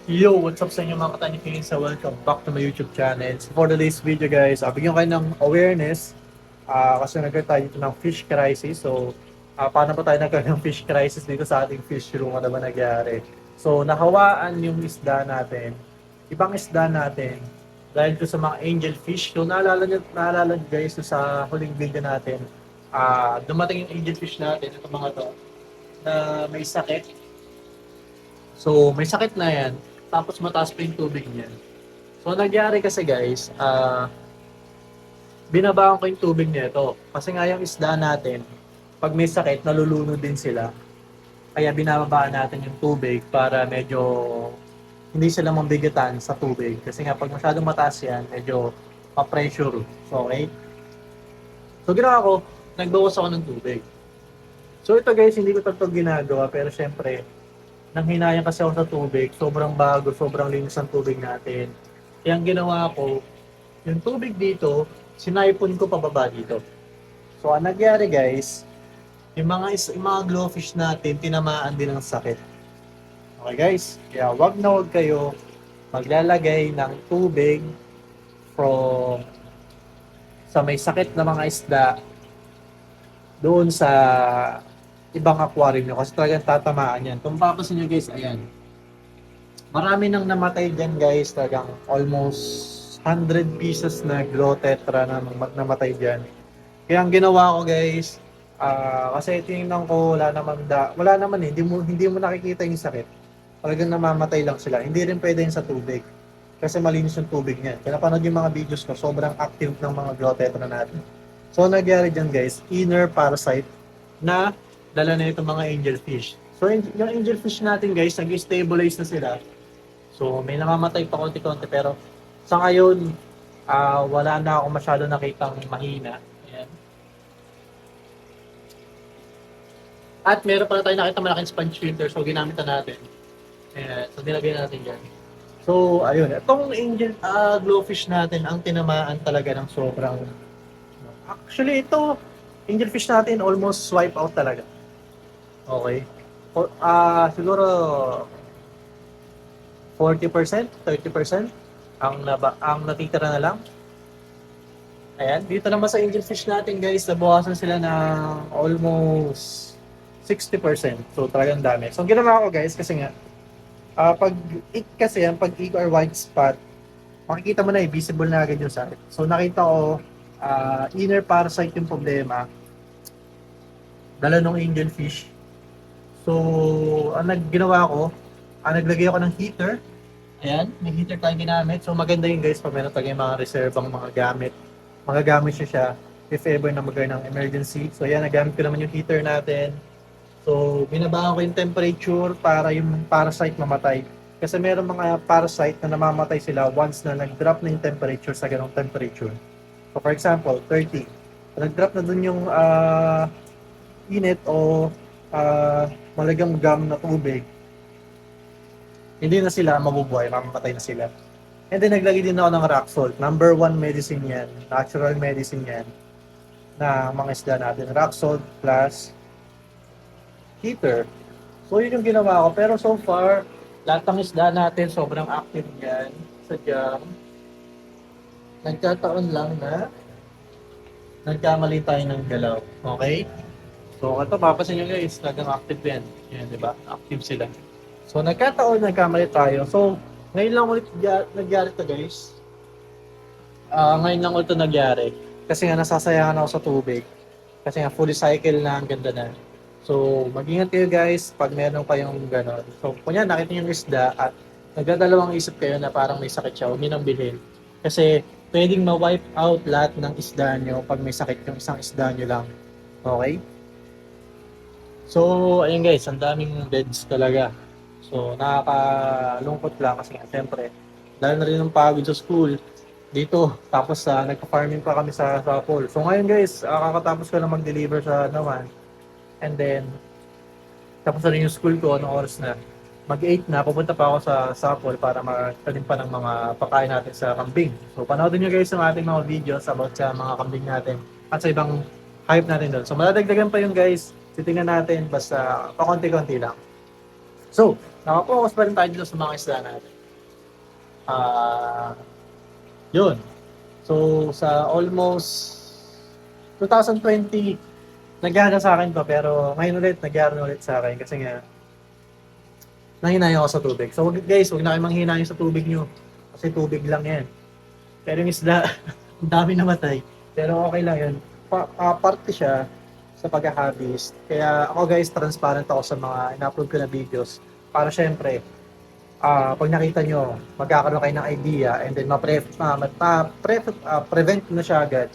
Yo, what's up sa inyo mga katanikin? Welcome back to my YouTube channel. So for today's video guys, bigyan kayo ng awareness kasi nagkaroon tayo dito ng fish crisis. So, paano ba tayo nagkaroon ng fish crisis dito sa ating fish room? Ano ba nangyari? So, nahawaan yung isda natin, ibang isda natin, dahil to sa mga angelfish. So, naalala nyo guys, so, sa huling video natin, dumating yung angelfish natin, ito mga to, na may sakit. So, may sakit na yan. Tapos mataas pa yung tubig niya. So, nangyari kasi guys, binabaon ko yung tubig nito. Kasi nga yung isda natin, pag may sakit, nalulunod din sila. Kaya binababaan natin yung tubig para medyo hindi sila mambigatan sa tubig. Kasi nga pag masyadong mataas yan, medyo pa-pressure. So, okay? So, ginawa ko, nagbawas ako ng tubig. So, ito guys, hindi ko ito ginagawa. Pero syempre, nang hinayang kasi ako sa tubig, sobrang bago, sobrang linis ang tubig natin. Kaya ang ginawa ko, yung tubig dito, sinaipon ko pababa dito. So, ang nangyari guys, yung mga glowfish natin, tinamaan din ng sakit. Okay guys, kaya wag na wag kayo maglalagay ng tubig from sa may sakit na mga isda doon sa ibang aquarium nyo kasi talagang tatamaan yan. Kung papasin nyo guys, ayan. Marami nang namatay dyan guys, talagang almost 100 pieces na glow tetra na namatay dyan. Kaya ang ginawa ko guys, kasi tinignan ko wala naman eh, hindi mo nakikita yung sakit. Talagang namamatay lang sila. Hindi rin pwede yun sa tubig. Kasi malinis yung tubig niya. Kaya napanood yung mga videos ko, sobrang active ng mga glow tetra natin. So nagyari dyan guys, inner parasite na dala na itong mga angelfish. So yung angelfish natin guys, nag-stabilize na sila. So may namamatay pa konti-konti pero sa ngayon, wala na ako masyado nakitang mahina. Ayan. At meron pa na tayo nakita malaking sponge filter so ginamit na natin. Ayan. So nilagay natin yan. So ayun, itong angel glowfish natin ang tinamaan talaga ng sobrang. Actually ito, angelfish natin almost swipe out talaga. Okay. Siguro 40%, 30% ang natitira na lang. Ayan, dito naman sa angelfish natin guys, nabawasan sila ng almost 60%. So talagang dami. So ang ginawa ko guys, kasi nga, pag kasi yan, pag ink or white spot, makikita mo na visible na agad yung sakit. So nakita ko, inner parasite yung problema, dala ng angelfish. So, ang ginawa ko, naglagay ako ng heater. Ayan, may heater tayong ginamit. So, maganda yun guys, pag meron tayong mga reserbang mga gamit. Magagamit siya if ever na magkaroon ng emergency. So, ayan, nagamit ko naman yung heater natin. So, binabahan ko yung temperature para yung parasite mamatay. Kasi meron mga parasite na namamatay sila once na nag-drop na yung temperature sa ganong temperature. So, for example, 30. Nag-drop na dun yung init o malagamgam na tubig, hindi na sila mabubuhay, mamamatay na sila. And then naglagay din ako ng rock salt. Number 1 medicine yan, natural medicine yan, na mga isda natin. Rock salt plus heater. So yun yung ginawa ko. Pero so far, lahat ng isda natin sobrang active yan. Sadyang, nagkataon lang na nagkamali tayo ng galaw. Okay? So, ito, papasin nyo guys, talagang active yan. Yan, di ba? Active sila. So, nagkamali tayo. So, ngayon lang ulit nagyari to guys. Ngayon lang ulit ito nagyari. Kasi nga, nasasayangan ako sa tubig. Kasi nga, fully cycle na, ang ganda na. So, mag-ingat kayo guys pag meron kayong gano'n. So, kunya, nakita nyo yung isda at nagdadalawang isip kayo na parang may sakit siya, huwag nyo nang bilhin. Kasi, pwedeng ma-wipe out lahat ng isda nyo pag may sakit yung isang isda nyo lang. Okay? So, ayun guys, ang daming beds talaga. So, nakakalungkot lang kasi siyempre, dahil na rin ng pagod sa school dito. Tapos, nagpa-farming pa kami sa pool. So, ngayon guys, kakatapos ko na mag-deliver sa naman. And then, tapos na rin yung school ko, anong oras na. Mag-8 na, pupunta pa ako sa Sapol para magtanim pa ng mga pakain natin sa kambing. So, panoodin nyo guys yung ating mga videos about sa mga kambing natin at sa ibang hype natin doon. So, madadagdagan pa yung guys. Titingnan natin, basta pakonti-konti lang. So, nakapokus pa rin tayo dito sa mga isda natin. Ah, yun. So, sa almost 2020, nagyari sa akin to, pero ngayon ulit, nagyari ulit sa akin kasi nga, nanghinayang ako sa tubig. So, guys, huwag na kayo manghinayang sa tubig nyo. Kasi tubig lang yan. Pero yung isda, ang dami namatay. Pero okay lang yun. Parte siya sa paghahabis. Kaya ako guys, transparent ako sa mga in-upload ko na videos. Para syempre, pag nakita nyo, magkakaroon kayo ng idea and then prevent na siya agad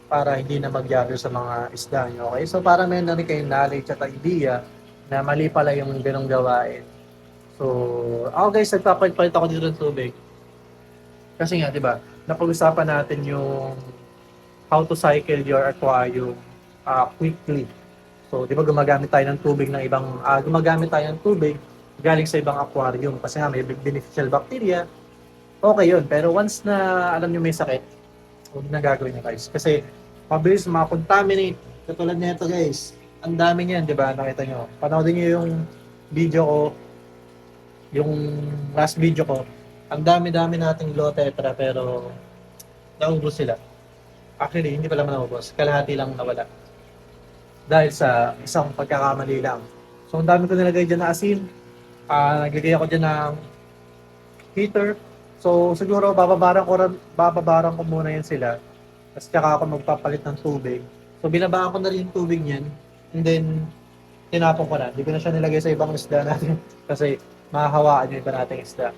para hindi na magyari sa mga isda nyo. Okay? So para meron na rin kayong knowledge at idea na mali pala yung ganong gawain. So, ako guys, nagpapalit-palit ako dito ng tubig. Kasi nga, di ba, napag-usapan natin yung how to cycle your aquarium quickly. So, di ba gumagamit tayo ng tubig ng ibang, gumagamit tayo ng tubig galing sa ibang aquarium kasi nga may beneficial bacteria. Okay yun. Pero once na alam nyo may sakit, huwag na gagawin nyo guys. Kasi mabilis contaminate. Katulad nito guys. Ang dami niyan, di ba? Nakita nyo. Panoodin nyo yung video ko, yung last video ko. Ang dami-dami nating low tetra pero naubos sila. Actually, hindi pala naubos. Kalahati lang nawala. Dahil sa isang pagkakamali lang. So, ang dami ko nilagay dyan na asin. Naglagay ako dyan ng heater. So, siguro bababaran ko muna yan sila. Tapos tsaka ako magpapalit ng tubig. So, binabaan ko na rin yung tubig niyan. And then, tinapon ko na. Hindi ko na siya nilagay sa ibang isda natin. Kasi, mahahawaan yung iba nating isda.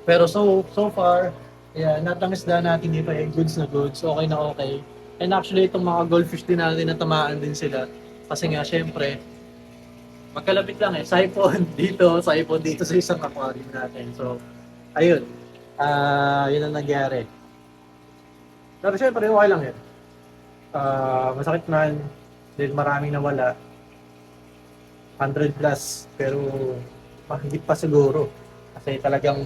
Pero so far, yeah, natang isda natin dito ay goods na goods. Okay na okay. And actually, itong mga goldfish din natin natamaan din sila. Kasi nga, syempre, magkalapit lang eh. Siphon dito sa isang aquarium natin. So, ayun. Yun ang nangyari. Pero syempre, okay lang yun. Masakit man. Dahil maraming nawala. 100 plus. Pero, mahigit pa siguro. Kasi talagang,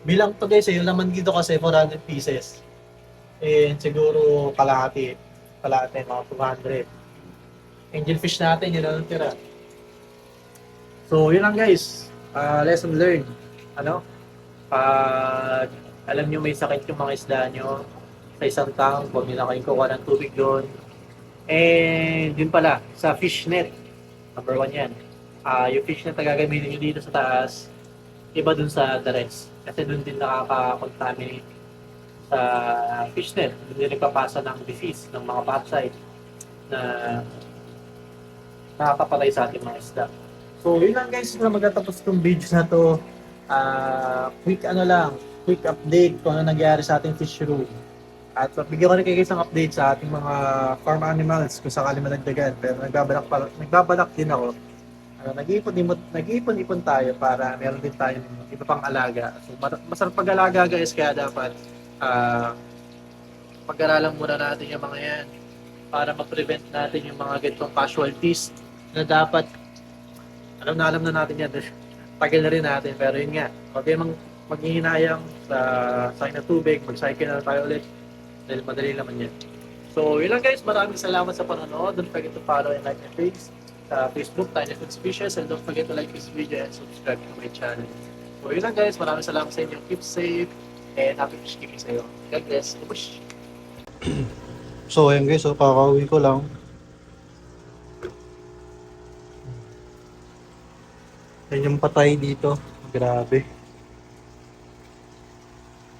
bilang to guys, yung laman dito kasi 400 pieces. And siguro kalahati mga 200. Angelfish natin, yun ang tira. So, yun lang guys. Lesson learned. Ano? Pag alam nyo may sakit yung mga isda nyo sa isang tank, huwag nyo na kayong kuha ng tubig doon. And yun pala, sa fish net. Number 1 yan. Yung fish net na gagamitin nyo dito sa taas, iba dun sa the rest. Kasi dun din nakaka-contaminate sa fish net. Dun din nagpapasa ng disease, ng mga parasite na nakakapatay sa ating mga isda. So, yun lang guys, na magtatapos itong video na to. Quick update kung ano nangyari sa ating fish room. At bigyan ko rin kayo isang update sa ating mga farm animals kung sakali madagdagan. Pero nagbabalak din ako. Nag-iipon-ipon tayo para meron din tayo iba pang alaga. So, masarap pag-alaga guys, kaya dapat pag-aralan muna natin yung mga yan para ma-prevent natin yung mga ganitong casualties na dapat alam na natin yan. Tagal na rin natin, pero yun nga, huwag kayong maghihinayang sa na tubig, mag-cycle na tayo ulit dahil madali naman yan. So yun lang guys, maraming salamat sa panonood. Don't forget to follow and like my page sa Facebook, Tiny Food Species, and don't forget to like this video and subscribe to my channel. So yun lang guys, maraming salamat sa inyo. Keep safe and happy fish keeping sa iyo. God bless. Push! So ayun guys, kakauwi ko lang. Yan yung patay dito. Grabe.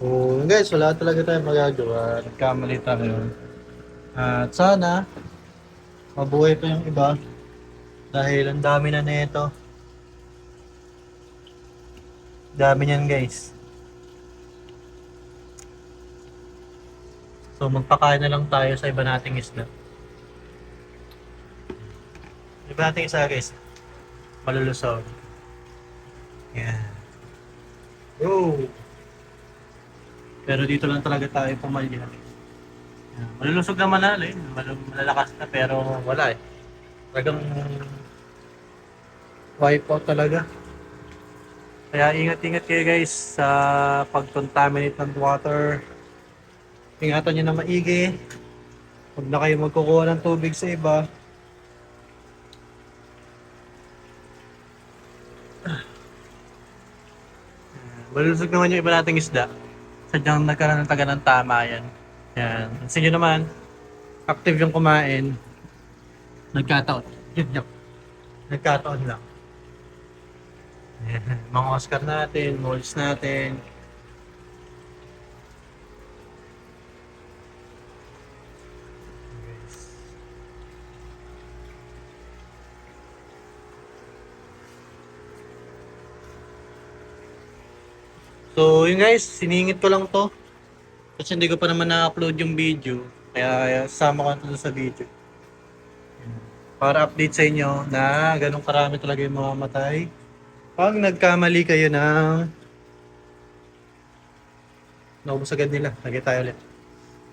So yun guys, wala talaga tayong magagawa. Nagkamali tayo. At sana mabuhay pa yung iba. Dahil ang dami na nito. Dami niyan guys. So magpakain na lang tayo sa iba nating isda. Iba nating isa guys. Malulusog. Yan. Oh. Pero dito lang talaga tayo pumalya. Yan. Malulusog naman na malalakas na pero wala eh. Talagang wipe out talaga. Kaya ingat-ingat kayo guys sa pag-contaminate ng water. Ingatan nyo na maigi. Huwag na kayo magkukuha ng tubig sa iba. Malusog naman yung iba nating isda. Sadyang nagkaroon ng taga ng tama yan. Yan. Pansin nyo naman, active yung kumain. Nagkataon. Yun yun. Nagkataon lang. Yan. Mga Oscar natin, molds natin. So, yun guys, siningit ko lang to. Kasi hindi ko pa naman na-upload yung video. Kaya sama ko na to sa video. Para update sa inyo na ganun karami talaga yung mamamatay. Pag nagkamali kayo ng... Naubos agad nila. Lagay tayo ulit.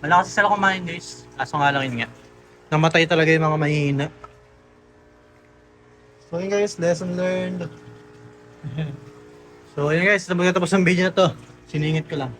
Malakas sila kumain guys. Kaso nga lang yun nga. Namatay talaga yung mga mahihina. So yun guys, lesson learned. So yun guys, tapos ang video na to. Siningit ko lang.